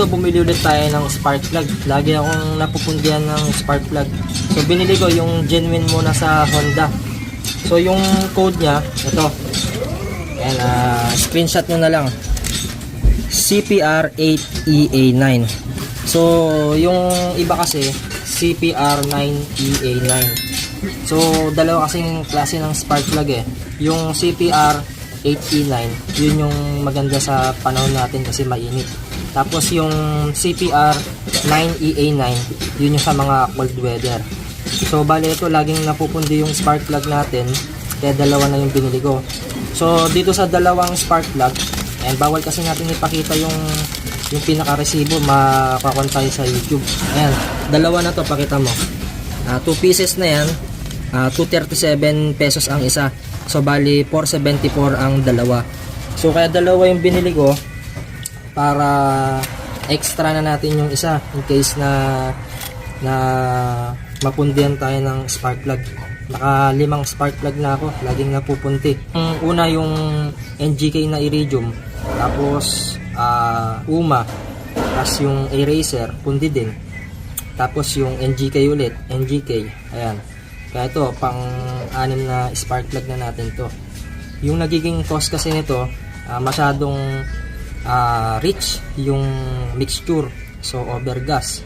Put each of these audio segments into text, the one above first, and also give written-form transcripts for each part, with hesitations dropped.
dito bumili ulit tayo ng spark plug. Lagi akong napupundihan ng spark plug. So binili ko yung genuine muna sa Honda. So yung code niya, ito. And screenshot nyo na lang. CPR8EA9. So yung iba kasi CPR9EA9. So dalawa kasing klase ng spark plug eh. Yung CPR8E9, yun yung maganda sa panahon natin kasi mainit. Tapos yung CPR9EA9, yun yung sa mga cold weather. So bale ito laging napupundi yung spark plug natin, kaya dalawa na yung binili ko. So dito sa dalawang spark plug, and bawal kasi natin ipakita yung pinaka-resibo, makakuan tayo sa YouTube. Ayan, dalawa na to, pakita mo. 2 pieces na yan, 237 pesos ang isa. So bali 474 ang dalawa. So kaya dalawa yung binili ko para extra na natin yung isa in case na mapundihan tayo ng spark plug. Naka 5 spark plug na ako, laging napupunti. Una yung NGK na iridium, tapos UMA, tapos yung eraser, pundi din. Tapos yung NGK ulit, NGK. Ayan. Kaya ito, pang 6 na spark plug na natin to. Yung nagiging cost kasi nito, masyadong rich yung mixture. So, overgas.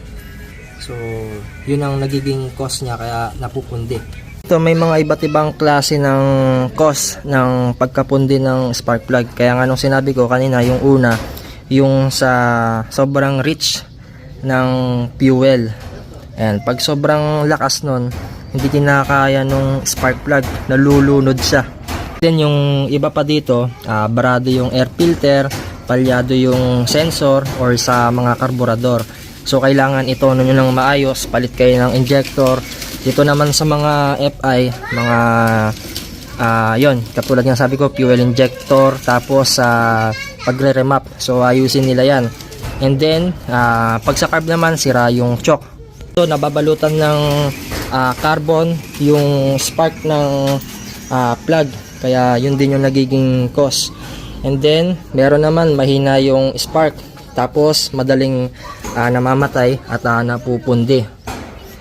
So, yun ang nagiging cost niya, kaya napupundi. Ito, may mga iba't ibang klase ng cost ng pagkapundi ng spark plug. Kaya nga nung sinabi ko kanina, yung una, yung sa sobrang rich ng fuel. Ayan, pag sobrang lakas nun, hindi kinakaya nung spark plug, nalulunod siya. Then yung iba pa dito, barado yung air filter, palyado yung sensor or sa mga karburador. So kailangan ito nyo ng maayos, palit kayo ng injector. Dito naman sa mga FI, mga yon, katulad ng sabi ko, fuel injector, tapos pagre-remap. So ayusin nila yan. And then pag sa carb naman, sira yung choke. So nababalutan ng carbon yung spark ng plug, kaya yun din yung nagiging cause. And then meron naman mahina yung spark, tapos madaling namamatay at napupundi.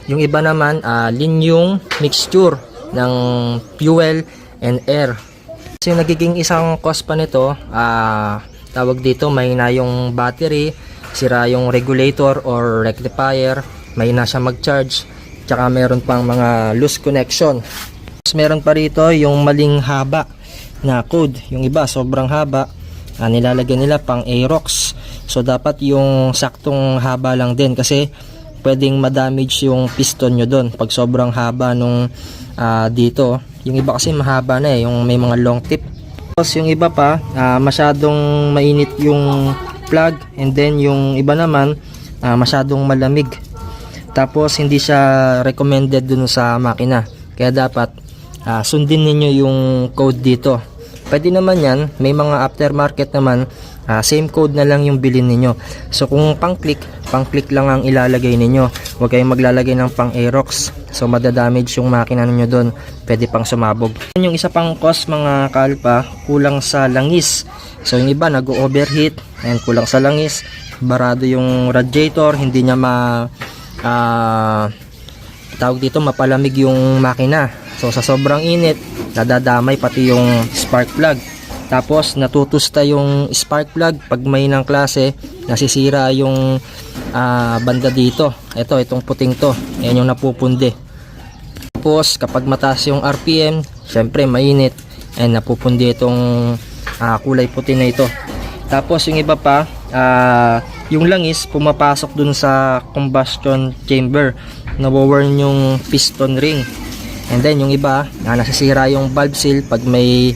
Yung iba naman lean yung mixture ng fuel and air. So yung nagiging isang cause pa nito, tawag dito, mahina yung battery, sira yung regulator or rectifier, mahina siya mag-charge, tsaka meron pang mga loose connection. Tapos meron pa rito yung maling haba na code. Yung iba sobrang haba, nilalagyan nila pang Aerox. So dapat yung saktong haba lang din, kasi pwedeng ma-damage yung piston nyo doon pag sobrang haba nung dito. Yung iba kasi mahaba na yung may mga long tip. Tapos yung iba pa, masyadong mainit yung plug, and then yung iba naman masyadong malamig. Tapos hindi siya recommended dun sa makina, kaya dapat sundin ninyo yung code dito. Pwede naman yan, may mga aftermarket naman, same code na lang yung bilhin ninyo. So kung pang click lang ang ilalagay ninyo, huwag kayong maglalagay ng pang Aerox, so madadamage yung makina ninyo doon, pwede pang sumabog. Yung isa pang cause mga kalpa, kulang sa langis. So yung iba nag-overheat, and kulang sa langis, barado yung radiator, hindi niya tawag dito, mapalamig yung makina. So sa sobrang init, nadadamay pati yung spark plug. Tapos natutusta yung spark plug pag may ng klase, nasisira yung banda dito. Itong puting to, yan yung napupundi. Tapos kapag mataas yung RPM, syempre mainit, and napupundi itong kulay puti na ito. Tapos yung iba pa, yung langis pumapasok dun sa combustion chamber, nawawarn yung piston ring. And then yung iba, nasisira yung valve seal pag may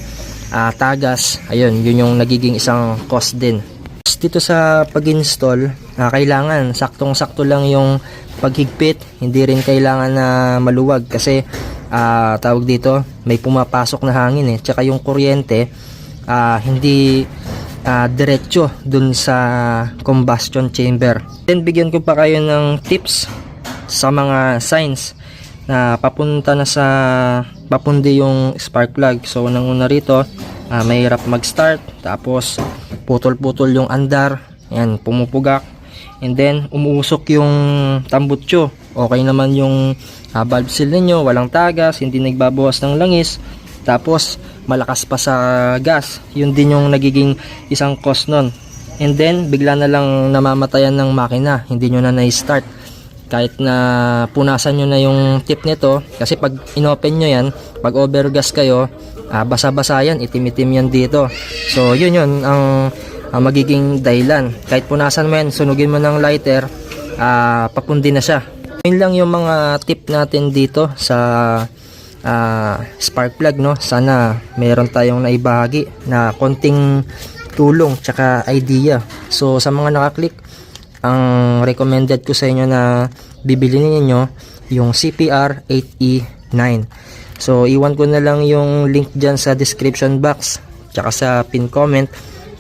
tagas. Ayun, yun yung nagiging isang cause din. Dito sa pag-install, kailangan saktong-sakto lang yung paghigpit, hindi rin kailangan na maluwag, kasi tawag dito, may pumapasok na hangin tsaka yung kuryente hindi diretso dun sa combustion chamber. Then bigyan ko pa kayo ng tips sa mga signs na papunta na sa papundi yung spark plug. So unang una rito, mahirap mag-start, tapos putol-putol yung andar, yan, pumupugak, And then umuusok yung tambutso. Okay naman yung valve seal ninyo, walang tagas, hindi nagbabawas ng langis. Tapos malakas pa sa gas. Yun din yung nagiging isang cause nun. And then bigla na lang namamatayan ng makina, hindi nyo na na-start kahit na punasan nyo na yung tip nito. Kasi pag inopen nyo yan, pag overgas kayo, basa-basa yan, itim-itim yan dito. So yun ang magiging dahilan. Kahit punasan mo yan, sunugin mo ng lighter, papundi na siya. Yun lang yung mga tip natin dito sa spark plug, no? Sana meron tayong naibahagi na konting tulong tsaka idea. So sa mga nakaklik, ang recommended ko sa inyo na bibili ninyo yung CPR 8E9. So iwan ko na lang yung link dyan sa description box tsaka sa pin comment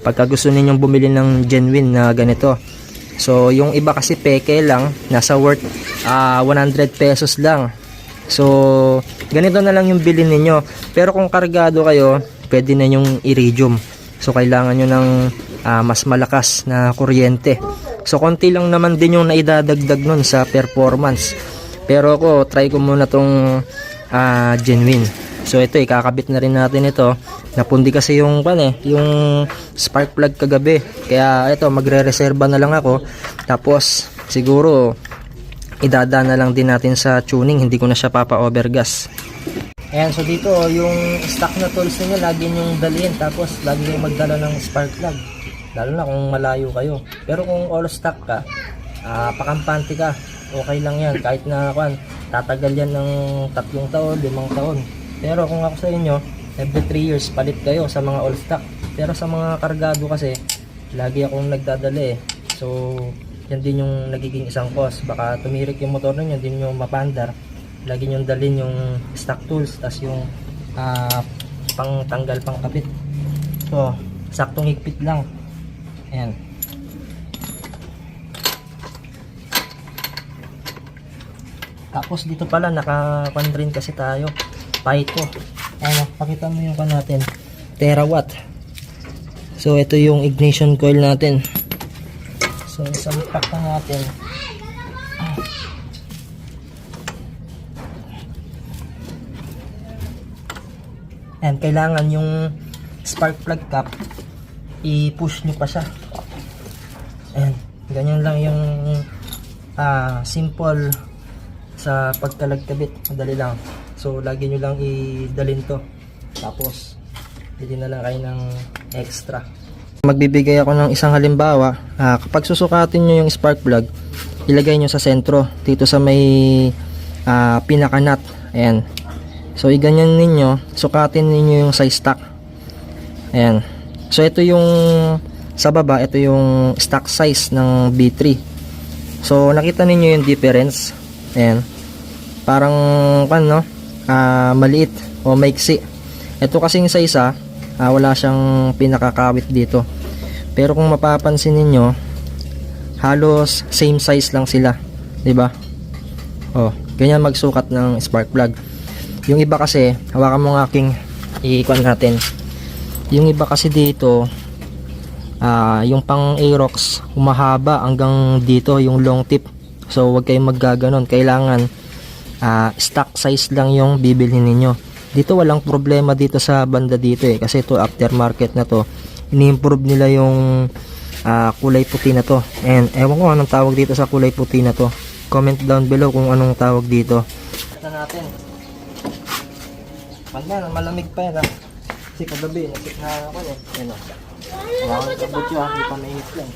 pagka gusto ninyong bumili ng genuine na ganito. So yung iba kasi peke lang, nasa worth 100 pesos lang. So ganito na lang yung bilhin ninyo. Pero kung kargado kayo, pwede na yung iridium. So kailangan nyo ng mas malakas na kuryente. So konti lang naman din yung naidadagdag nun sa performance. Pero ako, try ko muna tong genuine. So ito, ikakabit na rin natin ito. Napundi kasi yung yung spark plug kagabi. Kaya ito, magre-reserva na lang ako. Tapos siguro idada na lang din natin sa tuning. Hindi ko na siya papa-overgas. Ayan, so dito yung stock na tools niyo lagi nyong dalhin, tapos lagi kayong magdala ng spark plug, lalo na kung malayo kayo. Pero kung all stock ka, pakampante ka, okay lang yan. Kahit na tatagal yan ng 3 taon, 5 taon. Pero kung ako sa inyo, every 3 years palit kayo sa mga all stock. Pero sa mga kargado kasi, lagi akong nagdadala eh. So yan din yung nagiging isang cause. Baka tumirik yung motor ninyo, hindi nyo mapandar. Lagi nyo dalhin yung stock tools, tas yung pang tanggal, pang kapit. So saktong higpit lang. Ayan. Tapos dito pala naka-condrain kasi tayo, Paito. Ayan, pakita mo yung natin, terawatt. So ito yung ignition coil natin. So sampak na natin. And kailangan yung spark plug cap i-push nyo pa siya. Ayan, ganyan lang yung simple sa pagkalagkabit, madali lang. So lagi nyo lang idalhin to, tapos pili na lang kayo ng extra. Magbibigay ako ng isang halimbawa. Kapag susukatin nyo yung spark plug, ilagay nyo sa sentro, dito sa may pinaka-nut. Ayan. So iganyan ninyo, sukatin ninyo yung size stock. Ayan. So ito yung sa baba, ito yung stock size ng B3. So nakita ninyo yung difference. Ayan. Parang maliit o maiksi. Ito kasing sa isa, wala siyang pinakakawit dito. Pero kung mapapansin ninyo, halos same size lang sila, 'di ba? Oh, ganyan magsukat ng spark plug. Yung iba kasi, hawakan mo ng aking i-ikuan natin. Yung iba kasi dito, yung pang Aerox, humahaba hanggang dito yung long tip. So huwag kayong maggaganon. Kailangan stock size lang yung bibilhin ninyo. Dito walang problema dito sa banda dito eh. Kasi ito aftermarket na to. Ini-improve nila yung kulay puti na to. And ewan ko anong tawag dito sa kulay puti na to. Comment down below kung anong tawag dito. Ito natin. Pagka malamig pa yan kasi kagabi nasik na ako eh. Ayan o. Wala akong kabutyo hindi pa mainit lang.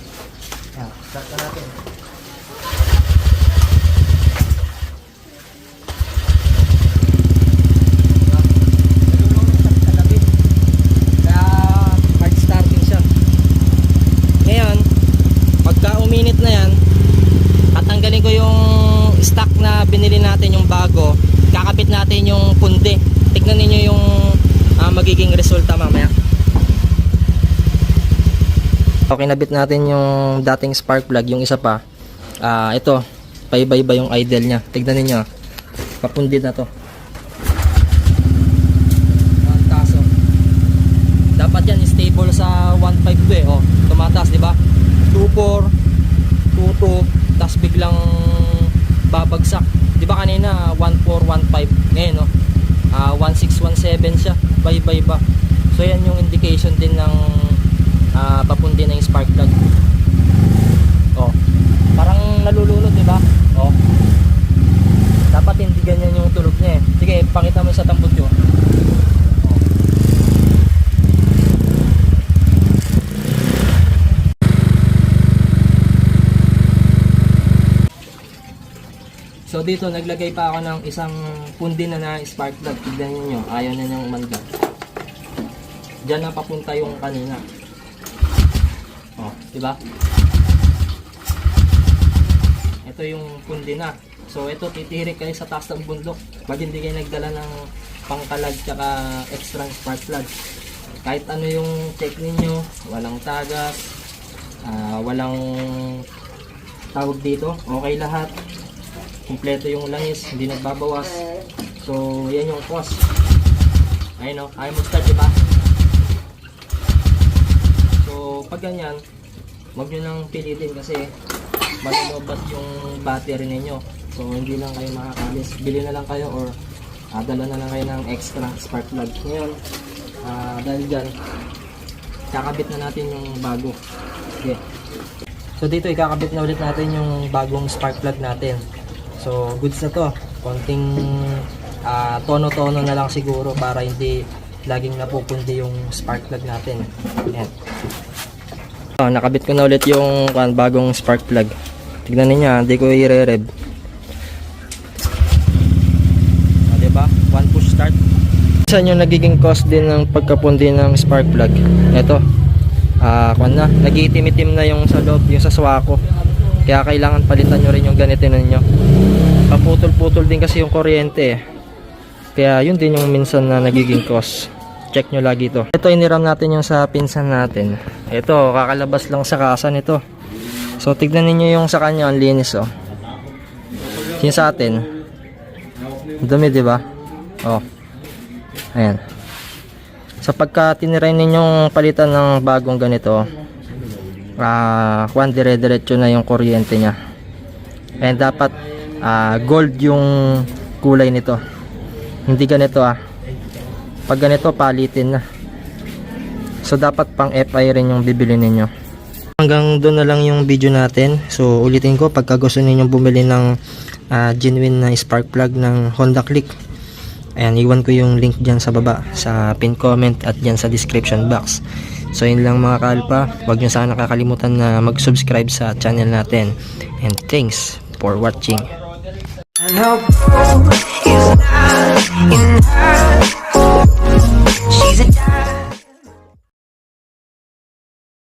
Ayan, start na natin. Kaya hard starting siya. Ngayon, pagka uminit na yan, tatanggalin ko yung stock na binili natin, yung bago. Kakabit natin yung pundi. Tignan niyo yung magiging resulta mamaya. Okay, nabit natin yung dating spark plug, yung isa pa. Ito, paiba-iba yung idle niya. Tignan niyo. Papundid na to. Kaso, dapat yan stable sa 1.5 eh. Oh, tumataas, di ba? 2.4, 2.2, tapos biglang babagsak. Di ba kanina 1.4, 1.5, ngayon no, 1.6, 1.7 siya, iba-iba. So yan yung indication din ng papundi na yung spark plug. Oh, parang nalulunod, di ba? Oh, dapat hindi ganyan yung tulog niya eh. Sige, pakita mo sa tambot yun. So dito naglagay pa ako ng isang pundi na spark plug. Tignan niyo, ayaw na niyang umandar. Diyan na papunta yung kanina. Oh, di ba? Ito yung pundi na. So ito, titirik kayo sa taas ng bundok pag hindi kayo nagdala ng pangkalag tsaka extra spark plug. Kahit ano yung check ninyo, walang tagas, walang tawag dito, okay lahat. Kompleto yung langis, hindi nagbabawas. So, yan yung cost. Ayun o, ayaw mo start, diba? So, pag ganyan, huwag nyo nang pilitin kasi malulobat yung battery ninyo. So, hindi lang kayo makakalis. Bili na lang kayo or dala na lang kayo ng extra spark plug. Ngayon, dahil dyan, kakabit na natin yung bago. Okay. So, dito ikakabit na ulit natin yung bagong spark plug natin. So, goods na to. Konting tono-tono na lang siguro para hindi laging napupundi yung spark plug natin. Ayan. Nakabit ko na ulit yung bagong spark plug. Tignan niyo, hindi ko i-rev. Diba? One push start. Saan yung nagiging cost din ng pagkapundi ng spark plug? Ito. Nag-iitim-itim na yung sa loob, yung sa swako. Kaya kailangan palitan nyo rin yung ganitin ninyo. Paputol-putol din kasi yung kuryente eh. Kaya yun din yung minsan na nagiging cost. Check nyo lagi ito. Ito iniram natin yung sa pinsan natin. Ito, kakalabas lang sa kasa nito. So tignan niyo yung sa kanya, ang linis oh. Yung sa atin, dumi diba? Oh. Ayan. So pagka tiniray ninyong palitan ng bagong ganito, dire-diretso na yung kuryente niya. And dapat gold yung kulay nito. Hindi ganito Pag ganito palitin na. So dapat pang FI rin yung bibili ninyo. Hanggang doon na lang yung video natin. So ulitin ko, pagka gusto ninyong bumili ng genuine na spark plug ng Honda Click, ayan, iwan ko yung link dyan sa baba sa pin comment at dyan sa description box. So yun lang mga kalpa, huwag nyo sana kakalimutan na mag-subscribe sa channel natin. And thanks for watching.